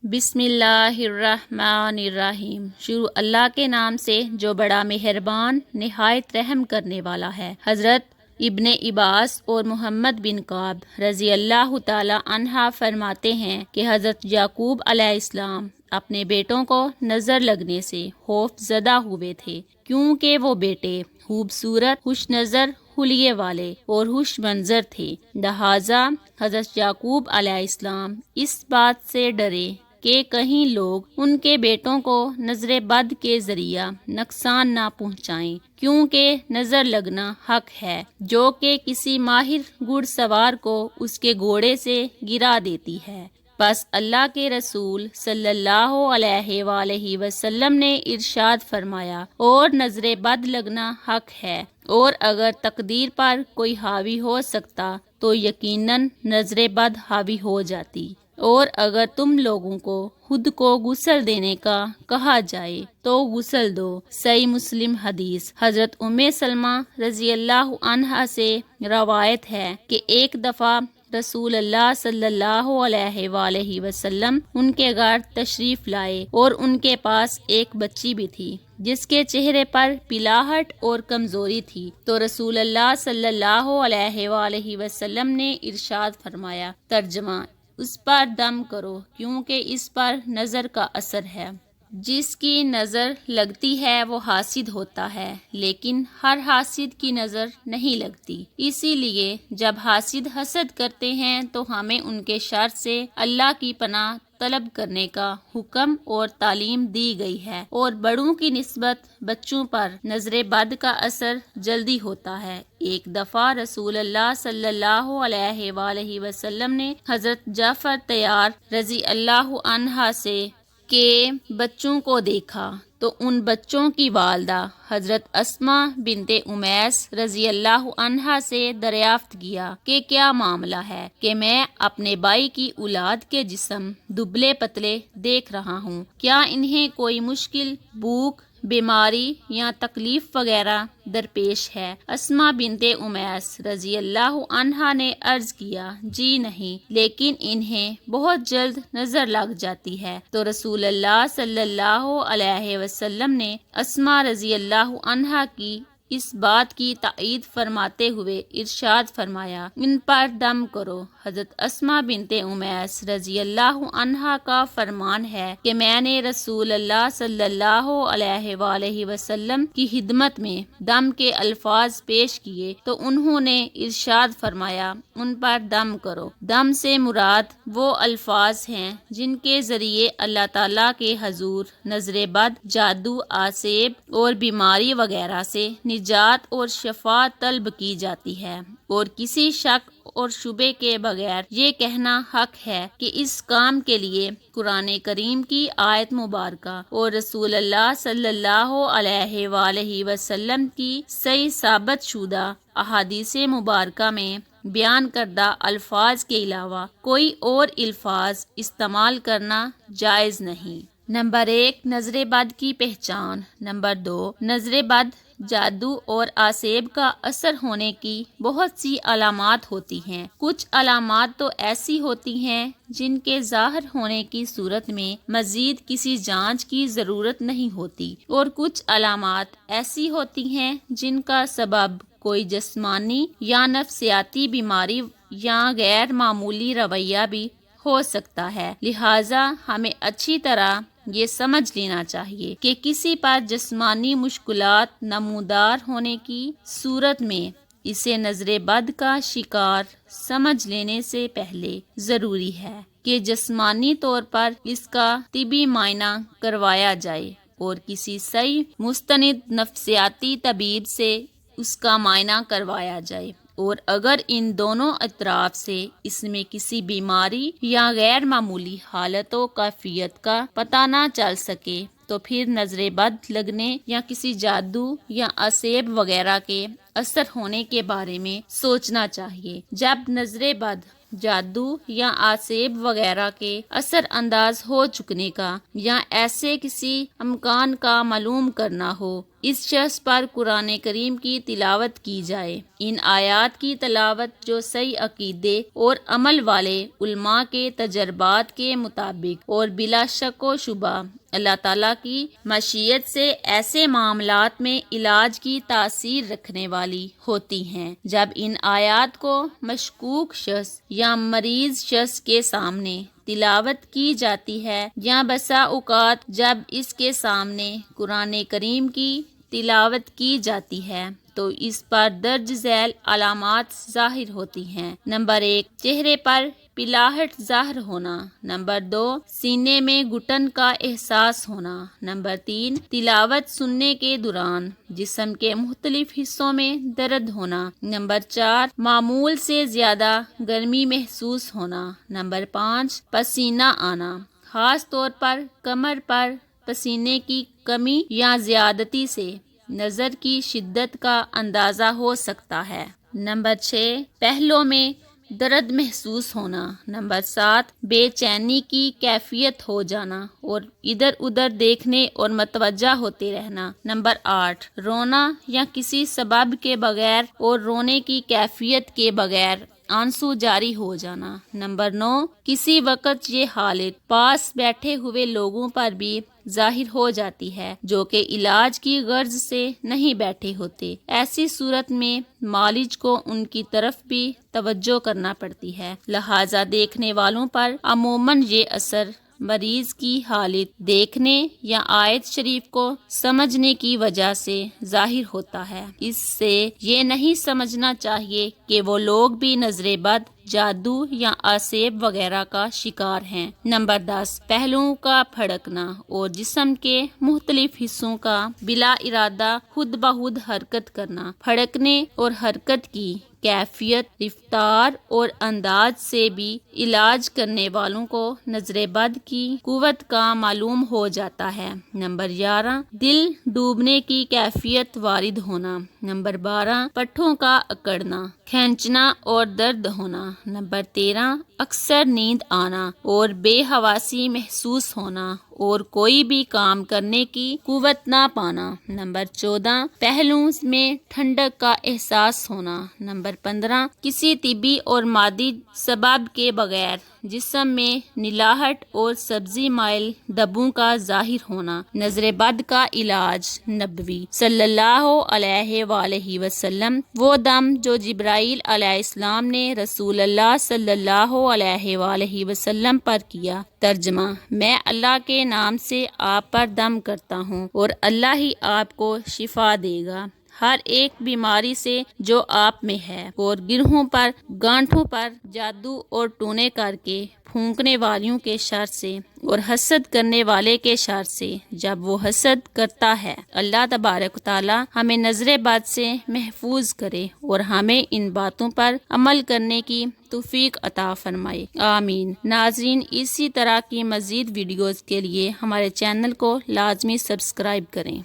بسم اللہ الرحمن الرحیم۔ شروع اللہ کے نام سے جو بڑا مہربان نہایت رحم کرنے والا ہے۔ حضرت ابن عباس اور محمد بن کعب رضی اللہ تعالی عنہ فرماتے ہیں کہ حضرت یعقوب علیہ السلام اپنے بیٹوں کو نظر لگنے سے خوف زدہ ہوئے تھے، کیونکہ وہ بیٹے خوبصورت، خوش نظر، حلیے والے اور خوش منظر تھے۔ لہٰذا حضرت یعقوب علیہ السلام اس بات سے ڈرے کہ کہیں لوگ ان کے بیٹوں کو نظر بد کے ذریعہ نقصان نہ پہنچائیں، کیونکہ نظر لگنا حق ہے جو کہ کسی ماہر گھڑ سوار کو اس کے گھوڑے سے گرا دیتی ہے۔ بس اللہ کے رسول صلی اللہ علیہ وآلہ وسلم نے ارشاد فرمایا، اور نظر بد لگنا حق ہے، اور اگر تقدیر پر کوئی حاوی ہو سکتا تو یقیناً نظر بد حاوی ہو جاتی، اور اگر تم لوگوں کو خود کو غسل دینے کا کہا جائے تو غسل دو۔ صحیح مسلم حدیث۔ حضرت ام سلمہ رضی اللہ عنہا سے روایت ہے کہ ایک دفعہ رسول اللہ صلی اللہ علیہ وآلہ وسلم ان کے گھر تشریف لائے، اور ان کے پاس ایک بچی بھی تھی جس کے چہرے پر پلاہٹ اور کمزوری تھی، تو رسول اللہ صلی اللہ علیہ وآلہ وسلم نے ارشاد فرمایا، ترجمہ: اس پر دم کرو، کیونکہ اس پر نظر کا اثر ہے۔ جس کی نظر لگتی ہے وہ حاسد ہوتا ہے، لیکن ہر حاسد کی نظر نہیں لگتی۔ اسی لیے جب حاسد حسد کرتے ہیں تو ہمیں ان کے شر سے اللہ کی پناہ طلب کرنے کا حکم اور تعلیم دی گئی ہے، اور بڑوں کی نسبت بچوں پر نظر بد کا اثر جلدی ہوتا ہے۔ ایک دفعہ رسول اللہ صلی اللہ علیہ وآلہ وسلم نے حضرت جعفر طیار رضی اللہ عنہ سے کے بچوں کو دیکھا تو ان بچوں کی والدہ حضرت اسماء بنت امیس رضی اللہ عنہا سے دریافت کیا کہ کیا معاملہ ہے کہ میں اپنے بھائی کی اولاد کے جسم دبلے پتلے دیکھ رہا ہوں، کیا انہیں کوئی مشکل، بھوک، بیماری یا تکلیف وغیرہ درپیش ہے؟ اسماء بنت امیس رضی اللہ عنہا نے عرض کیا، جی نہیں، لیکن انہیں بہت جلد نظر لگ جاتی ہے۔ تو رسول اللہ صلی اللہ علیہ وسلم نے اسماء رضی اللہ عنہا کی اس بات کی تائید فرماتے ہوئے ارشاد فرمایا، ان پر دم کرو۔ حضرت اسماء بنت امیس رضی اللہ عنہا کا فرمان ہے کہ میں نے رسول اللہ صلی اللہ علیہ وآلہ وسلم کی خدمت میں دم کے الفاظ پیش کیے تو انہوں نے ارشاد فرمایا، ان پر دم کرو۔ دم سے مراد وہ الفاظ ہیں جن کے ذریعے اللہ تعالیٰ کے حضور نظر بد، جادو، آسیب اور بیماری وغیرہ سے نجات اور شفا طلب کی جاتی ہے، اور کسی شک اور شبے کے بغیر یہ کہنا حق ہے کہ اس کام کے لیے قرآن کریم کی آیت مبارکہ اور رسول اللہ صلی اللہ علیہ وآلہ وسلم کی صحیح ثابت شدہ احادیث مبارکہ میں بیان کردہ الفاظ کے علاوہ کوئی اور الفاظ استعمال کرنا جائز نہیں۔ نمبر 1، نظر بد کی پہچان۔ نمبر 2، نظر بد، جادو اور آسیب کا اثر ہونے کی بہت سی علامات ہوتی ہیں۔ کچھ علامات تو ایسی ہوتی ہیں جن کے ظاہر ہونے کی صورت میں مزید کسی جانچ کی ضرورت نہیں ہوتی، اور کچھ علامات ایسی ہوتی ہیں جن کا سبب کوئی جسمانی یا نفسیاتی بیماری یا غیر معمولی رویہ بھی ہو سکتا ہے۔ لہٰذا ہمیں اچھی طرح یہ سمجھ لینا چاہیے کہ کسی پر جسمانی مشکلات نمودار ہونے کی صورت میں اسے نظر بد کا شکار سمجھ لینے سے پہلے ضروری ہے کہ جسمانی طور پر اس کا طبی معائنہ کروایا جائے، اور کسی صحیح مستند نفسیاتی طبیب سے اس کا معائنہ کروایا جائے، اور اگر ان دونوں اطراف سے اس میں کسی بیماری یا غیر معمولی حالت و کیفیت کا پتہ نہ چل سکے تو پھر نظر بد لگنے یا کسی جادو یا آسیب وغیرہ کے اثر ہونے کے بارے میں سوچنا چاہیے۔ جب نظر بد جادو یا آسیب وغیرہ کے اثر انداز ہو چکنے کا یا ایسے کسی امکان کا معلوم کرنا ہو، اس شخص پر قرآن کریم کی تلاوت کی جائے۔ ان آیات کی تلاوت جو صحیح عقیدے اور عمل والے علماء کے تجربات کے مطابق اور بلا شک و شبہ اللہ تعالیٰ کی مشیت سے ایسے معاملات میں علاج کی تاثیر رکھنے والی ہوتی ہیں۔ جب ان آیات کو مشکوک شخص یا مریض شخص کے سامنے تلاوت کی جاتی ہے یا بسا اوقات جب اس کے سامنے قرآن کریم کی تلاوت کی جاتی ہے تو اس پر درج ذیل علامات ظاہر ہوتی ہیں۔ نمبر 1، چہرے پر پلاہٹ ظاہر ہونا۔ نمبر 2، سینے میں گھٹن کا احساس ہونا۔ نمبر 3، تلاوت سننے کے دوران جسم کے مختلف حصوں میں درد ہونا۔ نمبر 4، معمول سے زیادہ گرمی محسوس ہونا۔ نمبر 5، پسینہ آنا، خاص طور پر کمر پر پسینے کی کمی یا زیادتی سے نظر کی شدت کا اندازہ ہو سکتا ہے۔ نمبر 6، پہلوں میں درد محسوس ہونا۔ نمبر 7، بے چینی کی کیفیت ہو جانا اور ادھر ادھر دیکھنے اور متوجہ ہوتے رہنا۔ نمبر 8، رونا یا کسی سبب کے بغیر اور رونے کی کیفیت کے بغیر آنسو جاری ہو جانا۔ نمبر 9، کسی وقت یہ حالت پاس بیٹھے ہوئے لوگوں پر بھی ظاہر ہو جاتی ہے جو کہ علاج کی غرض سے نہیں بیٹھے ہوتے۔ ایسی صورت میں معالج کو ان کی طرف بھی توجہ کرنا پڑتی ہے، لہذا دیکھنے والوں پر عموماً یہ اثر مریض کی حالت دیکھنے یا آیت شریف کو سمجھنے کی وجہ سے ظاہر ہوتا ہے۔ اس سے یہ نہیں سمجھنا چاہیے کہ وہ لوگ بھی نظر بد، جادو یا آسیب وغیرہ کا شکار ہیں۔ نمبر 10، پہلوؤں کا پھڑکنا اور جسم کے مختلف حصوں کا بلا ارادہ خود بخود حرکت کرنا۔ پھڑکنے اور حرکت کی کیفیت، رفتار اور انداز سے بھی علاج کرنے والوں کو نظر بد کی قوت کا معلوم ہو جاتا ہے۔ نمبر 11، دل ڈوبنے کی کیفیت وارد ہونا۔ نمبر 12، پٹھوں کا اکڑنا، کھینچنا اور درد ہونا۔ نمبر 13، اکثر نیند آنا اور بے حواسی محسوس ہونا اور کوئی بھی کام کرنے کی قوت نہ پانا۔ نمبر 14، پہلوؤں میں ٹھنڈک کا احساس ہونا۔ نمبر 15، کسی طبی اور مادی سبب کے بغیر جسم میں نلاہٹ اور سبزی مائل دبوں کا ظاہر ہونا۔ نظر بد کا علاج نبوی صلی اللہ علیہ وآلہ وسلم، وہ دم جو جبرائیل علیہ السلام نے رسول اللہ صلی اللہ علیہ وآلہ وسلم پر کیا۔ ترجمہ، میں اللہ کے نام سے آپ پر دم کرتا ہوں اور اللہ ہی آپ کو شفا دے گا ہر ایک بیماری سے جو آپ میں ہے، اور گرہوں پر، گانٹھوں پر جادو اور ٹونے کر کے پھونکنے والیوں کے شر سے اور حسد کرنے والے کے شر سے جب وہ حسد کرتا ہے۔ اللہ تبارک و تعالی ہمیں نظر بد سے محفوظ کرے اور ہمیں ان باتوں پر عمل کرنے کی توفیق عطا فرمائے، آمین۔ ناظرین، اسی طرح کی مزید ویڈیوز کے لیے ہمارے چینل کو لازمی سبسکرائب کریں۔